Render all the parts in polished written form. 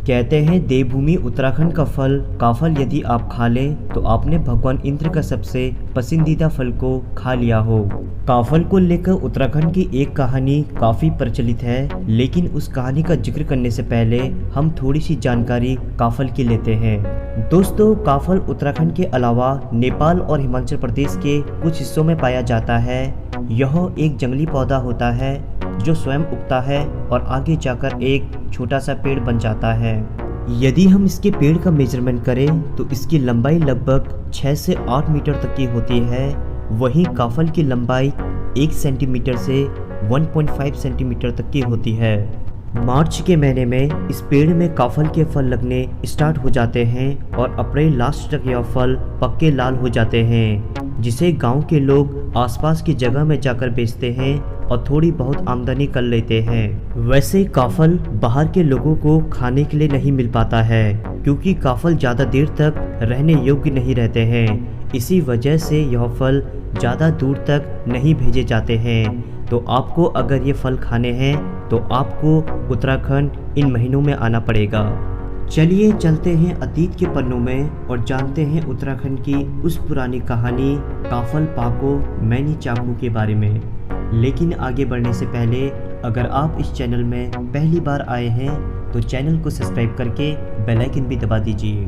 कहते हैं देवभूमि उत्तराखंड का फल काफल यदि आप खा लें तो आपने भगवान इंद्र का सबसे पसंदीदा फल को खा लिया हो। काफल को लेकर उत्तराखंड की एक कहानी काफी प्रचलित है, लेकिन उस कहानी का जिक्र करने से पहले हम थोड़ी सी जानकारी काफल की लेते हैं। दोस्तों, काफल उत्तराखंड के अलावा नेपाल और हिमाचल प्रदेश के कुछ हिस्सों में पाया जाता है। यह एक जंगली पौधा होता है जो स्वयं उगता है और आगे जाकर एक छोटा सा पेड़ बन जाता है। यदि हम इसके पेड़ का मेजरमेंट करें तो इसकी लंबाई लगभग 6 से 8 मीटर तक की होती है। वहीं काफल की लंबाई 1 सेंटीमीटर से 1.5 सेंटीमीटर तक की होती है। मार्च के महीने में इस पेड़ में काफल के फल लगने स्टार्ट हो जाते हैं और अप्रैल लास्ट तक यह फल पक्के लाल हो जाते हैं, जिसे गांव के लोग आसपास की जगह में जाकर बेचते हैं और थोड़ी बहुत आमदनी कर लेते हैं। वैसे काफल बाहर के लोगों को खाने के लिए नहीं मिल पाता है, क्योंकि काफल ज़्यादा देर तक रहने योग्य नहीं रहते हैं। इसी वजह से यह फल ज़्यादा दूर तक नहीं भेजे जाते हैं। तो आपको अगर ये फल खाने हैं तो आपको उत्तराखंड इन महीनों में आना पड़ेगा। चलिए चलते हैं अतीत के पन्नों में और जानते हैं उत्तराखंड की उस पुरानी कहानी काफल पाको मैनी चाकू के बारे में। लेकिन आगे बढ़ने से पहले अगर आप इस चैनल में पहली बार आए हैं तो चैनल को सब्सक्राइब करके बेल आइकन भी दबा दीजिए।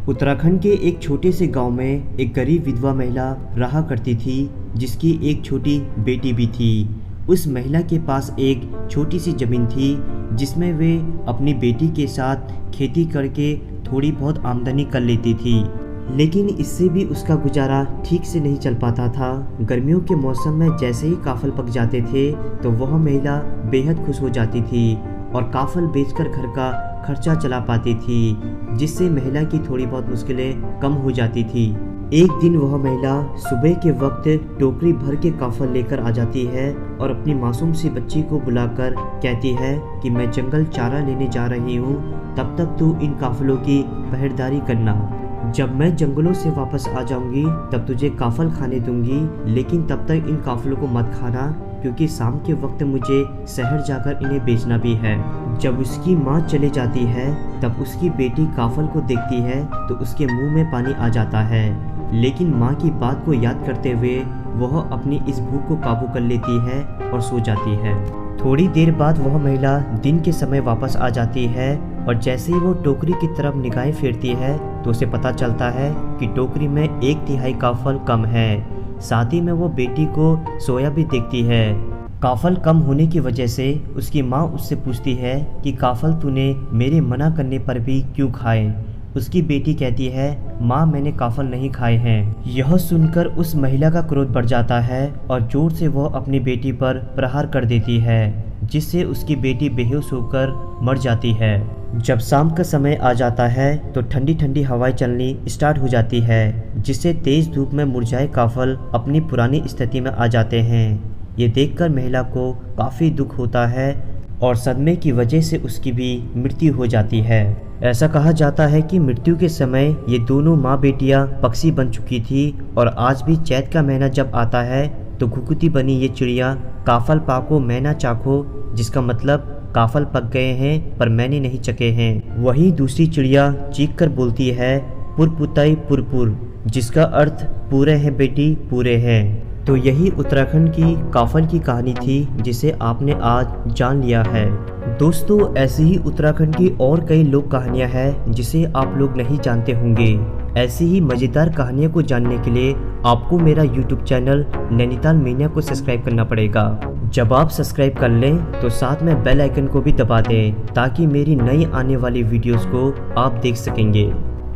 उत्तराखंड के एक छोटे से गांव में एक गरीब विधवा महिला रहा करती थी, जिसकी एक छोटी बेटी भी थी। उस महिला के पास एक छोटी सी ज़मीन थी, जिसमें वे अपनी बेटी के साथ खेती करके थोड़ी बहुत आमदनी कर लेती थी। लेकिन इससे भी उसका गुजारा ठीक से नहीं चल पाता था। गर्मियों के मौसम में जैसे ही काफल पक जाते थे तो वह महिला बेहद खुश हो जाती थी और काफल बेचकर घर का खर्चा चला पाती थी, जिससे महिला की थोड़ी बहुत मुश्किलें कम हो जाती थी। एक दिन वह महिला सुबह के वक्त टोकरी भर के काफल लेकर आ जाती है और अपनी मासूम सी बच्ची को बुलाकर कहती है कि मैं जंगल चारा लेने जा रही हूँ, तब तक तू इन काफलों की पहरेदारी करना। जब मैं जंगलों से वापस आ जाऊंगी तब तुझे काफल खाने दूंगी, लेकिन तब तक इन काफलों को मत खाना, क्योंकि शाम के वक्त मुझे शहर जाकर इन्हें बेचना भी है। जब उसकी माँ चले जाती है तब उसकी बेटी काफल को देखती है तो उसके मुंह में पानी आ जाता है, लेकिन माँ की बात को याद करते हुए वह अपनी इस भूख को काबू कर लेती है और सो जाती है। थोड़ी देर बाद वह महिला दिन के समय वापस आ जाती है और जैसे ही वो टोकरी की तरफ निगाहें फेरती है तो उसे पता चलता है कि टोकरी में 1/3 काफल कम है। साथ ही में वो बेटी को सोया भी देखती है। काफल कम होने की वजह से उसकी माँ उससे पूछती है कि काफल तूने मेरे मना करने पर भी क्यों खाए। उसकी बेटी कहती है, माँ मैंने काफल नहीं खाए हैं। यह सुनकर उस महिला का क्रोध बढ़ जाता है और जोर से वह अपनी बेटी पर प्रहार कर देती है, जिससे उसकी बेटी बेहोश होकर मर जाती है। जब शाम का समय आ जाता है तो ठंडी ठंडी हवाएं चलनी स्टार्ट हो जाती है, जिससे तेज धूप में मुरझाए काफल अपनी पुरानी स्थिति में आ जाते हैं। ये देखकर महिला को काफ़ी दुख होता है और सदमे की वजह से उसकी भी मृत्यु हो जाती है। ऐसा कहा जाता है कि मृत्यु के समय ये दोनों माँ बेटियाँ पक्षी बन चुकी थी और आज भी चैत का महीना जब आता है तो घुघुती बनी ये चिड़िया काफल पाको मैना चाखो, जिसका मतलब काफल पक गए हैं पर मैंने नहीं चखे हैं। वहीं दूसरी चिड़िया चीख कर बोलती है पुरपुताई पुरपुर, जिसका अर्थ पूरे हैं बेटी पूरे हैं। तो यही उत्तराखंड की काफल की कहानी थी, जिसे आपने आज जान लिया है। दोस्तों, ऐसी ही उत्तराखंड की और कई लोक कहानियाँ हैं जिसे आप लोग नहीं जानते होंगे। ऐसी ही मज़ेदार कहानियों को जानने के लिए आपको मेरा YouTube चैनल नैनीताल मीनिया को सब्सक्राइब करना पड़ेगा। जब आप सब्सक्राइब कर लें तो साथ में बेल आइकन को भी दबा दें, ताकि मेरी नई आने वाली वीडियोस को आप देख सकेंगे।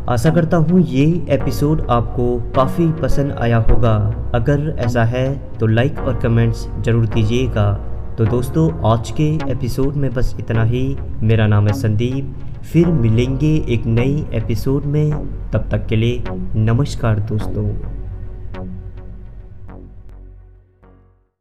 आशा करता हूँ ये एपिसोड आपको काफ़ी पसंद आया होगा। अगर ऐसा है तो लाइक और कमेंट्स ज़रूर दीजिएगा। तो दोस्तों, आज के एपिसोड में बस इतना ही। मेरा नाम है संदीप। फिर मिलेंगे एक नई एपिसोड में। तब तक के लिए नमस्कार दोस्तों।